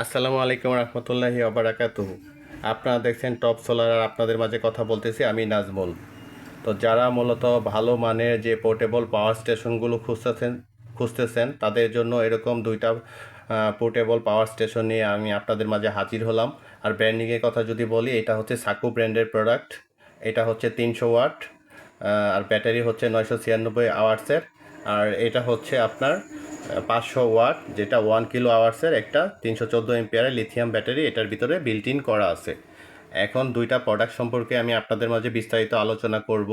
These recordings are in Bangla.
আসসালামু আলাইকুম রহমতুল্লাহি ওবারাকাতুহু। আপনারা দেখছেন টপ সোলার আর আপনাদের মাঝে কথা বলতেছি আমি নাজমুল। তো যারা মূলত ভালো মানের যে পোর্টেবল পাওয়ার স্টেশনগুলো খুঁজতেছেন তাদের জন্য এরকম দুইটা পোর্টেবল পাওয়ার স্টেশন নিয়ে আমি আপনাদের মাঝে হাজির হলাম। আর ব্র্যান্ডিংয়ের কথা যদি বলি, এটা হচ্ছে সাকু ব্র্যান্ডের প্রোডাক্ট। এটা হচ্ছে 300 ওয়াট, আর ব্যাটারি হচ্ছে 996 আওয়ার্সের। আর এটা হচ্ছে আপনার 500 ওয়াট, যেটা 1 কিলো আওয়ার্সের একটা 314 এম্পিয়ারের লিথিয়াম ব্যাটারি এটার ভিতরে বিল্ট ইন করা আছে। এখন দুইটা প্রোডাক্ট সম্পর্কে আমি আপনাদের মাঝে বিস্তারিত আলোচনা করব।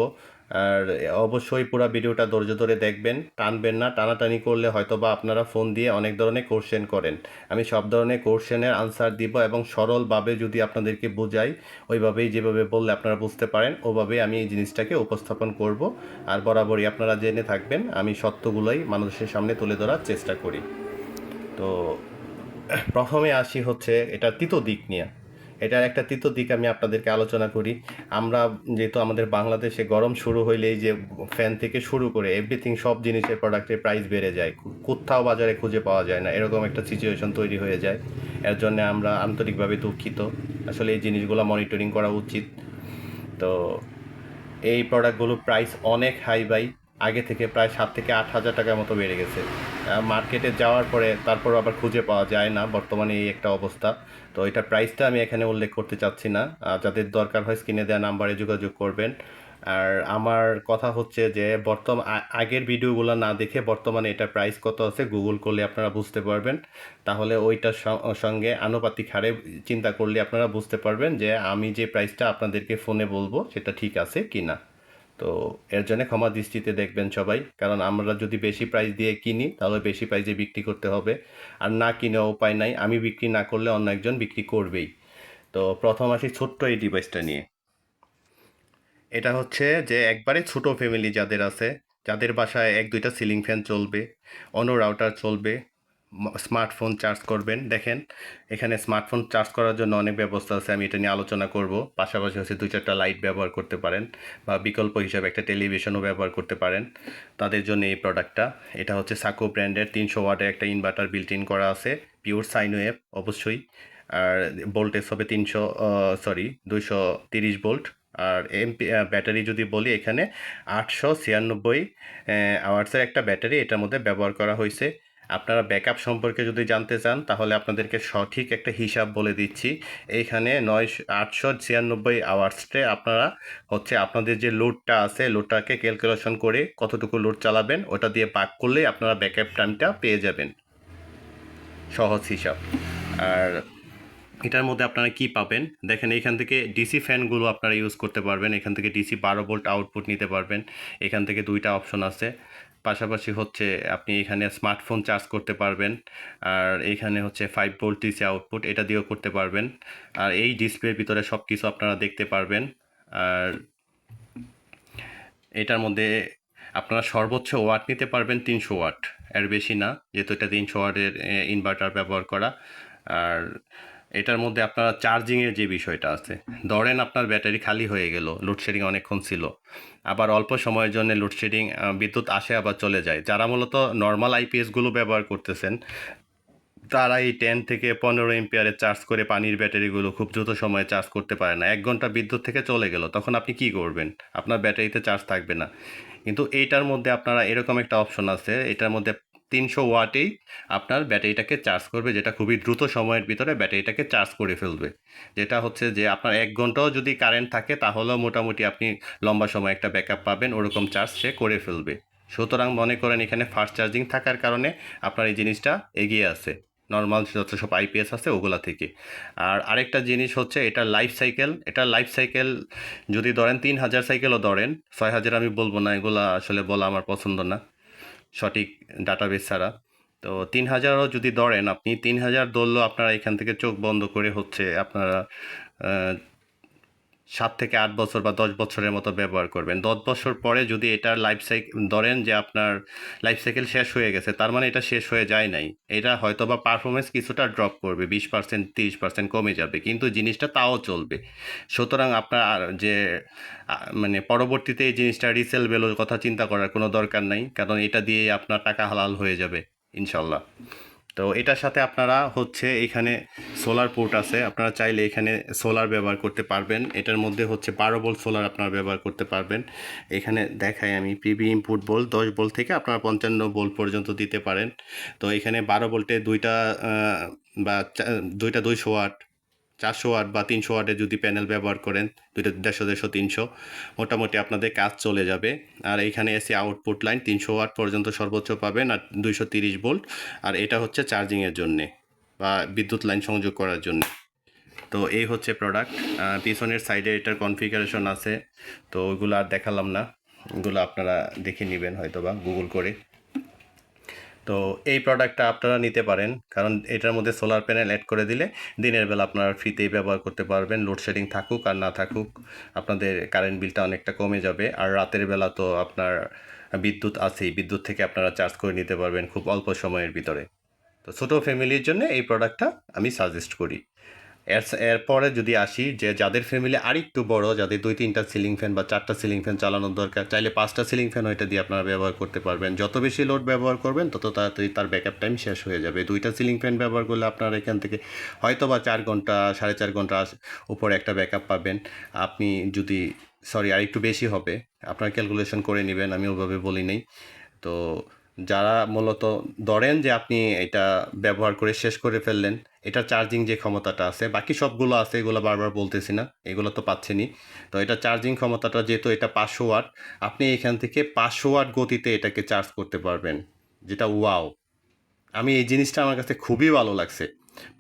আর অবশ্যই পুরো ভিডিওটা ধৈর্য ধরে দেখবেন, টানবেন না। টানাটানি করলে হয়তো বা আপনারা ফোন দিয়ে অনেক ধরনের কোশ্চেন করেন। আমি সব ধরনের কোশ্চেনের আনসার দিব এবং সরলভাবে যদি আপনাদেরকে বোঝাই, ওইভাবেই যেভাবে বললে আপনারা বুঝতে পারেন ওভাবেই আমি এই জিনিসটাকে উপস্থাপন করব। আর বরাবরই আপনারা জেনে থাকবেন আমি সত্যগুলোই মানুষের সামনে তুলে ধরার চেষ্টা করি। তো প্রথমে আসি হচ্ছে এটার তিতো দিক নিয়ে। এটার একটা তিতো দিক আমি আপনাদেরকে আলোচনা করি। আমরা যেহেতু আমাদের বাংলাদেশে গরম শুরু হইলেই যে ফ্যান থেকে শুরু করে এভরিথিং সব জিনিসের প্রোডাক্টের প্রাইস বেড়ে যায়, কোথাও বাজারে খুঁজে পাওয়া যায় না, এরকম একটা সিচুয়েশন তৈরি হয়ে যায়। এর জন্য আমরা আন্তরিকভাবে দুঃখিত। আসলে এই জিনিসগুলো মনিটরিং করা উচিত। তো এই প্রোডাক্টগুলোর প্রাইস অনেক হাই বাই, আগে থেকে প্রায় 7 থেকে 8 হাজার টাকার মতো বেড়ে গেছে। মার্কেটে যাওয়ার পরে তারপর আবার খুঁজে পাওয়া যায় না, বর্তমানে এই একটা অবস্থা। তো এটার প্রাইসটা আমি এখানে উল্লেখ করতে চাচ্ছি না। যাদের দরকার হয় স্ক্রিনে দেওয়া নাম্বারে যোগাযোগ করবেন। আর আমার কথা হচ্ছে যে আগের ভিডিওগুলো না দেখে বর্তমানে এটার প্রাইস কত আছে গুগল করলে আপনারা বুঝতে পারবেন। তাহলে ওইটার সঙ্গে আনুপাতিক হারে চিন্তা করলে আপনারা বুঝতে পারবেন যে আমি যে প্রাইসটা আপনাদেরকে ফোনে বলবো সেটা ঠিক আছে কি না। তো এর জন্য ক্ষমা দৃষ্টিতে দেখবেন সবাই, কারণ আমরা যদি বেশি প্রাইস দিয়ে কিনি তাহলে বেশি প্রাইসে বিক্রি করতে হবে। আর না কিনে উপায় নাই, আমি বিক্রি না করলে অন্য একজন বিক্রি করবেই। তো প্রথম আসি ছোট্ট এই ডিভাইসটা নিয়ে। এটা হচ্ছে যে একবারে ছোট ফ্যামিলি যাদের আছে, যাদের বাসায় এক দুইটা সিলিং ফ্যান চলবে, অন্য রাউটার চলবে, স্মার্টফোন চার্জ করবেন। দেখেন এখানে স্মার্টফোন চার্জ করার জন্য অনেক ব্যবস্থা আছে, আমি এটা নিয়ে আলোচনা করব। পাশাপাশি হচ্ছে 2-4টা লাইট ব্যবহার করতে পারেন, বা বিকল্প হিসাবে একটা টেলিভিশনও ব্যবহার করতে পারেন। তাদের জন্য এই প্রোডাক্টটা। এটা হচ্ছে সাকো ব্র্যান্ডের 300 ওয়াটের একটা ইনভার্টার বিল্ট ইন করা আছে, পিওর সাইন ওয়েভ অবশ্যই। আর ভোল্টেজ হবে 230 ভোল্ট। আর ব্যাটারি যদি বলি, এখানে 896 আওয়ার্সের একটা ব্যাটারি এটার মধ্যে ব্যবহার করা হয়েছে। আপনারা ব্যাকআপ সম্পর্কে যদি জানতে চান তাহলে আপনাদেরকে সঠিক একটা হিসাব বলে দিচ্ছি। এইখানে 896 আওয়ার্সে আপনারা হচ্ছে আপনাদের যে লোডটা আছে লোডটাকে ক্যালকুলেশন করে কতটুকু লোড চালাবেন ওটা দিয়ে ভাগ করলেই আপনারা ব্যাকআপ টাইমটা পেয়ে যাবেন, সহজ হিসাব। আর এটার মধ্যে আপনারা কি পাবেন দেখেন, এখান থেকে ডিসি ফ্যানগুলো আপনারা ইউজ করতে পারবেন, এখান থেকে ডিসি 12 ভোল্ট আউটপুট নিতে পারবেন। এখান থেকে দুইটা অপশন আছে। পাশাপাশি হচ্ছে আপনি এখানে স্মার্টফোন চার্জ করতে পারবেন। আর এখানে হচ্ছে 5 ভোল্ট ডিসি আউটপুট, এটা দিয়েও করতে পারবেন। আর এই ডিসপ্লের ভিতরে সব কিছু আপনারা দেখতে পারবেন। আর এটার মধ্যে আপনারা সর্বোচ্চ ওয়াট নিতে পারবেন 300 ওয়াট, এর বেশি না, যেহেতু এটা 300 ওয়াটের ইনভার্টার ব্যবহার করা। আর এটার মধ্যে আপনারা চার্জিংয়ের যে বিষয়টা আছে, ধরেন আপনার ব্যাটারি খালি হয়ে গেল, লোডশেডিং অনেকক্ষণ ছিল, আবার অল্প সময়ের জন্য লোডশেডিং, বিদ্যুৎ আসে আবার চলে যায়, যারা মূলত নর্মাল আইপিএসগুলো ব্যবহার করতেছেন তারা এই 10 থেকে 15 এম্পিয়ারে চার্জ করে পানির ব্যাটারিগুলো খুব দ্রুত সময়ে চার্জ করতে পারে না। 1 ঘন্টা বিদ্যুৎ থেকে চলে গেল, তখন আপনি কি করবেন? আপনার ব্যাটারিতে চার্জ থাকবে না। কিন্তু এইটার মধ্যে আপনারা এরকম একটা অপশন আছে, এটার মধ্যে 300 ওয়াটেই আপনার ব্যাটারিটাকে চার্জ করবে, যেটা খুবই দ্রুত সময়ের ভিতরে ব্যাটারিটাকে চার্জ করে ফেলবে। যেটা হচ্ছে যে আপনার 1 ঘন্টাও যদি কারেন্ট থাকে তাহলেও মোটামুটি আপনি লম্বা সময় একটা ব্যাকআপ পাবেন, ওরকম চার্জ সে করে ফেলবে। সুতরাং মনে করেন এখানে ফাস্ট চার্জিং থাকার কারণে আপনার এই জিনিসটা এগিয়ে আছে নর্মাল যত সব আইপিএস আছে ওগুলা থেকে। আর আরেকটা জিনিস হচ্ছে এটার লাইফ সাইকেল যদি ধরেন 3000 সাইকেলও ধরেন, 6000 আমি বলবো না, এগুলা আসলে বলা আমার পছন্দ না সঠিক ডাটাবেস ছাড়া। তো 3000ও যদি ধরেন, আপনি 3000 ধরলেও আপনারা এখান থেকে চোখ বন্ধ করে হচ্ছে আপনারা 7 থেকে 8 বছর বা 10 বছরের মতো ব্যবহার করবেন। 10 বছর পরে যদি এটার লাইফ সাইকেল ধরেন যে আপনার লাইফ সাইকেল শেষ হয়ে গেছে, তার মানে এটা শেষ হয়ে যায় নাই। এটা হয়তো বা পারফরমেন্স কিছুটা ড্রপ করবে, 20% 30% কমে যাবে, কিন্তু জিনিসটা তাও চলবে। সুতরাং আপনার যে মানে পরবর্তীতে এই জিনিসটা রিসেল ভ্যালুর কথা চিন্তা করার কোনো দরকার নাই, কারণ এটা দিয়ে আপনার টাকা হালাল হয়ে যাবে ইনশাল্লাহ। তো এটার সাথে আপনারা হচ্ছে এখানে সোলার পোর্ট আছে, আপনারা চাইলে এখানে সোলার ব্যবহার করতে পারবেন। এটার মধ্যে হচ্ছে 12 ভোল্ট সোলার আপনারা ব্যবহার করতে পারবেন। এখানে দেখাই আমি পিবি ইনপুট ভোল্ট 10 ভোল্ট থেকে আপনারা 55 ভোল্ট পর্যন্ত দিতে পারেন। তো এখানে 12 ভোল্টে দুইটা বা দুইটা 200 ওয়াট, 400 ওয়াট বা 300 ওয়াটের যদি প্যানেল ব্যবহার করেন, দুইটা 150, 300, মোটামুটি আপনাদের কাজ চলে যাবে। আর এইখানে এসি আউটপুট লাইন 300 ওয়াট পর্যন্ত সর্বোচ্চ পাবেন, আর 230 ভোল্ট। আর এটা হচ্ছে চার্জিংয়ের জন্যে বা বিদ্যুৎ লাইন সংযোগ করার জন্য। তো এই হচ্ছে প্রোডাক্ট। পিছনের সাইডে এটার কনফিগারেশন আছে, তো ওইগুলো আর দেখালাম না, ওগুলো আপনারা দেখে নেবেন হয়তো বা গুগল করে। তো এই প্রোডাক্টটা আপনারা নিতে পারেন, কারণ এটার মধ্যে সোলার প্যানেল অ্যাড করে দিলে দিনের বেলা আপনারা ফ্রিতেই ব্যবহার করতে পারবেন। লোডশেডিং থাকুক আর না থাকুক, আপনাদের কারেন্ট বিলটা অনেকটা কমে যাবে। আর রাতের বেলা তো আপনার বিদ্যুৎ আছেই, বিদ্যুৎ থেকে আপনারা চার্জ করে নিতে পারবেন খুব অল্প সময়ের ভিতরে। তো ছোটো ফ্যামিলির জন্য এই প্রোডাক্টটা আমি সাজেস্ট করি। এরপরে যদি আসি যে যাদের ফ্যামিলি আরেকটু বড়, যাদের 2-3টা সিলিং ফ্যান বা 4টা সিলিং ফ্যান চালানোর দরকার, চাইলে 5টা সিলিং ফ্যান ওইটা দিয়ে আপনারা ব্যবহার করতে পারবেন। যত বেশি লোড ব্যবহার করবেন তত তাড়াতাড়ি তার ব্যাকআপ টাইম শেষ হয়ে যাবে। 2টা সিলিং ফ্যান ব্যবহার করলে আপনারা এখান থেকে হয়তো বা 4 ঘন্টা 4.5 ঘন্টা উপরে একটা ব্যাকআপ পাবেন। আপনি যদি আরেকটু বেশি হবে, আপনার ক্যালকুলেশন করে নেবেন, আমি ওভাবে বলি নেই। তো যারা মূলত ধরেন যে আপনি এটা ব্যবহার করে শেষ করে ফেললেন, এটা চার্জিং যে ক্ষমতাটা আছে, বাকি সবগুলো আছে, এগুলো বারবার বলতেছি না, এগুলো তো পাচ্ছেনই। তো এটা চার্জিং ক্ষমতাটা যেহেতু এটা 500 ওয়াট, আপনি এখান থেকে 500 ওয়াট গতিতে এটাকে চার্জ করতে পারবেন, যেটা ওয়াও! আমি এই জিনিসটা আমার কাছে খুবই ভালো লাগছে।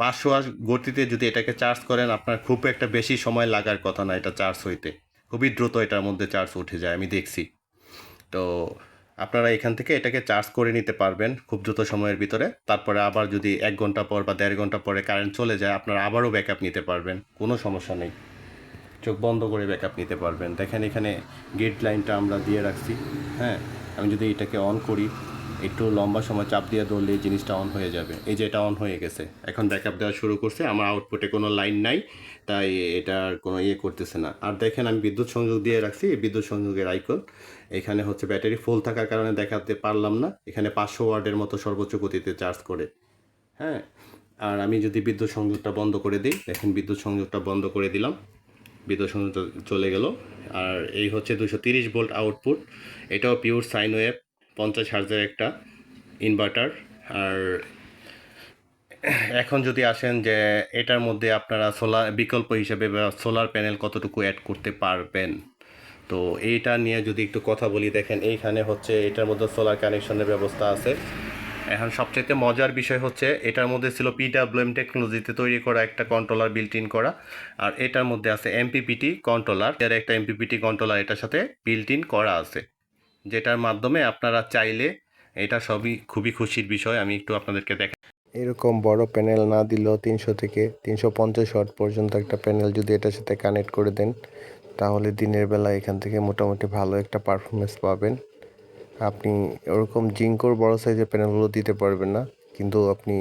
500 ওয়াট গতিতে যদি এটাকে চার্জ করেন, আপনার খুব একটা বেশি সময় লাগার কথা না এটা চার্জ হইতে, খুবই দ্রুত এটার মধ্যে চার্জ উঠে যায়, আমি দেখছি। তো আপনারা এখান থেকে এটাকে চার্জ করে নিতে পারবেন খুব দ্রুত সময়ের ভিতরে। তারপরে আবার যদি 1 ঘন্টা পর বা 1.5 ঘন্টা পরে কারেন্ট চলে যায়, আপনারা আবারও ব্যাকআপ নিতে পারবেন, কোনো সমস্যা নেই। চোখ বন্ধ করে ব্যাকআপ নিতে পারবেন। দেখেন এখানে গেট লাইনটা আমরা দিয়ে রাখছি। হ্যাঁ, আমি যদি এটাকে অন করি, একটু লম্বা সময় চাপ দিয়ে ধরলে এই জিনিসটা অন হয়ে যাবে। এই যে এটা অন হয়ে গেছে, এখন ব্যাকআপ দেওয়া শুরু করছে। আমার আউটপুটে কোনো লাইন নাই, তাই এটার কোনো করতেছে না। আর দেখেন আমি বিদ্যুৎ সংযোগ দিয়ে রাখছি, এই বিদ্যুৎ সংযোগের আইকন। এখানে হচ্ছে ব্যাটারি ফুল থাকার কারণে দেখাতে পারলাম না। এখানে 500 ওয়াটের মতো সর্বোচ্চ গতিতে চার্জ করে। হ্যাঁ, আর আমি যদি বিদ্যুৎ সংযোগটা বন্ধ করে দিই, দেখেন বিদ্যুৎ সংযোগটা বন্ধ করে দিলাম, বিদ্যুৎ সংযোগ চলে গেল। আর এই হচ্ছে 230 ভোল্ট আউটপুট। এটাও পিওর সাইন ওয়েভ, 50 হার্জের একটা ইনভার্টার। আর এখন যদি আসেন যে এটার মধ্যে আপনারা সোলার বিকল্প হিসেবে বা সোলার প্যানেল কতটুকু অ্যাড করতে পারবেন, তো এইটা নিয়ে যদি একটু কথা বলি, দেখেন এইখানে হচ্ছে এটার মধ্যে সোলার কানেকশনের ব্যবস্থা আছে। এখন সবচাইতে মজার বিষয় হচ্ছে এটার মধ্যে ছিল পিডাব্লিউএম টেকনোলজিতে তৈরি করা একটা কন্ট্রোলার বিল্ট ইন করা, আর এটার মধ্যে আছে এমপিপিটি কন্ট্রোলার। এর একটা এমপিপিটি কন্ট্রোলার এটার সাথে বিল্ট ইন করা আছে, যেটার মাধ্যমে আপনারা চাইলে, এটা সবই খুবই খুশির বিষয়, আমি একটু আপনাদেরকে দেখাই। এরকম বড় প্যানেল না দিলেও 300 থেকে 350 ওয়াট পর্যন্ত একটা প্যানেল যদি এটার সাথে কানেক্ট করে দেন, তাহলে দিনের বেলা এখান থেকে মোটামুটি ভালো একটা পারফরমেন্স পাবেন। আপনি ওরকম জিঙ্কোর বড় সাইজের প্যানেলগুলো দিতে পারবেন না, কিন্তু আপনি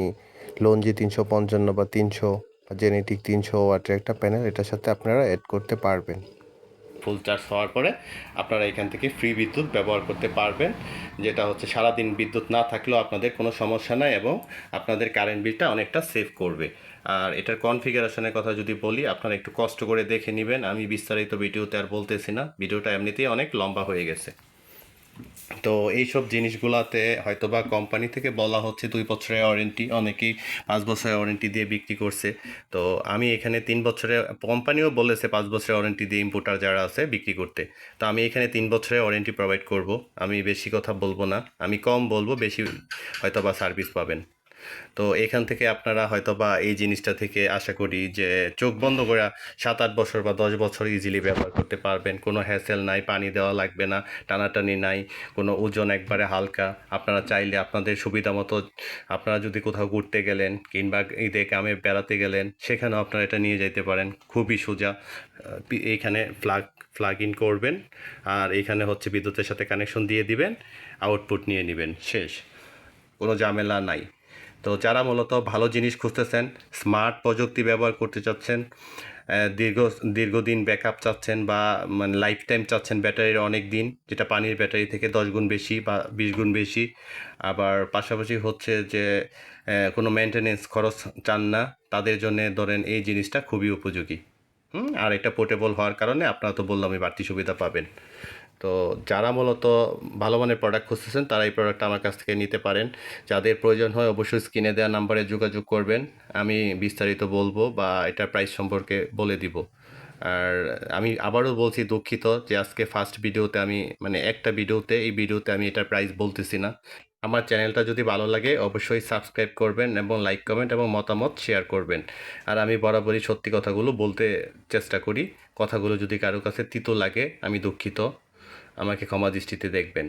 লঞ্জি 355 বা 300 বা জেনেটিক 300 ওয়াটের একটা প্যানেল এটার সাথে আপনারা অ্যাড করতে পারবেন। ফুল চার্জ হওয়ার পরে আপনারা এখান থেকে ফ্রি বিদ্যুৎ ব্যবহার করতে পারবেন, যেটা হচ্ছে সারাদিন বিদ্যুৎ না থাকলেও আপনাদের কোনো সমস্যা নাই এবং আপনাদের কারেন্ট বিলটা অনেকটা সেভ করবে। আর এটার কনফিগারেশনের কথা যদি বলি, আপনারা একটু কষ্ট করে দেখে নেবেন, আমি বিস্তারিত ভিডিওতে আর বলতেছি না, ভিডিওটা এমনিতেই অনেক লম্বা হয়ে গেছে। তো এইসব জিনিসগুলাতে হয়তোবা কোম্পানি থেকে বলা হচ্ছে 2 বছরের ওয়ারেন্টি, অনেকেই 5 বছরের ওয়ারেন্টি দিয়ে বিক্রি করছে। তো আমি এখানে 3 বছরের, কোম্পানিও বলেছে 5 বছরের ওয়ারেন্টি দিয়ে ইম্পোর্টার যারা আছে বিক্রি করতে, তো আমি এখানে 3 বছরের ওয়ারেন্টি প্রোভাইড করব। আমি বেশি কথা বলবো না, আমি কম বলবো, বেশি হয়তোবা সার্ভিস পাবেন। তো এখান থেকে আপনারা হয়তোবা এই জিনিসটা থেকে আশা করি যে চোখ বন্ধ করে 7-8 বছর বা 10 বছর ইজিলি ব্যবহার করতে পারবেন। কোনো হ্যাসেল নাই, পানি দেওয়া লাগবে না, টানাটানি নাই, কোনো ওজন একবারে হালকা। আপনারা চাইলে আপনাদের সুবিধা মতো, আপনারা যদি কোথাও ঘুরতে গেলেন কিংবা ঈদে কামে বেড়াতে গেলেন, সেখানেও আপনারা এটা নিয়ে যেতে পারেন, খুবই সোজা। এইখানে প্লাগ ইন করবেন, আর এইখানে হচ্ছে বিদ্যুতের সাথে কানেকশন দিয়ে দিবেন, আউটপুট নিয়ে নেবেন, শেষ, কোনো ঝামেলা নাই। তো যারা মূলত ভালো জিনিস খুঁজতেছেন, স্মার্ট প্রযুক্তি ব্যবহার করতে চাচ্ছেন, দীর্ঘদিন ব্যাকআপ চাচ্ছেন বা মানে লাইফ টাইম চাচ্ছেন ব্যাটারির অনেক দিন, যেটা পানির ব্যাটারি থেকে 10 গুণ বেশি বা 20 গুণ বেশি, আবার পাশাপাশি হচ্ছে যে কোনো মেনটেনেন্স খরচ চান না, তাদের জন্যে ধরেন এই জিনিসটা খুবই উপযোগী। আর এটা পোর্টেবল হওয়ার কারণে আপনারা তো বললামই বাড়তি সুবিধা পাবেন। তো যারা মূলত ভালো মানের প্রোডাক্ট খুঁজতেছেন তারা এই প্রোডাক্টটা আমার কাছ থেকে নিতে পারেন। যাদের প্রয়োজন হয় অবশ্যই স্ক্রিনে দেওয়া নাম্বারে যোগাযোগ করবেন, আমি বিস্তারিত বলবো বা এটার প্রাইস সম্পর্কে বলে দিব। আর আমি আবারও বলছি, দুঃখিত যে আজকে ফার্স্ট ভিডিওতে আমি মানে একটা ভিডিওতে এই ভিডিওতে আমি এটার প্রাইস বলতেছি না। আমার চ্যানেলটা যদি ভালো লাগে অবশ্যই সাবস্ক্রাইব করবেন এবং লাইক কমেন্ট এবং মতামত শেয়ার করবেন। আর আমি বরাবরই সত্যি কথাগুলো বলতে চেষ্টা করি। কথাগুলো যদি কারো কাছে তিতো লাগে আমি দুঃখিত, আমাকে ক্ষমা দৃষ্টিতে দেখবেন।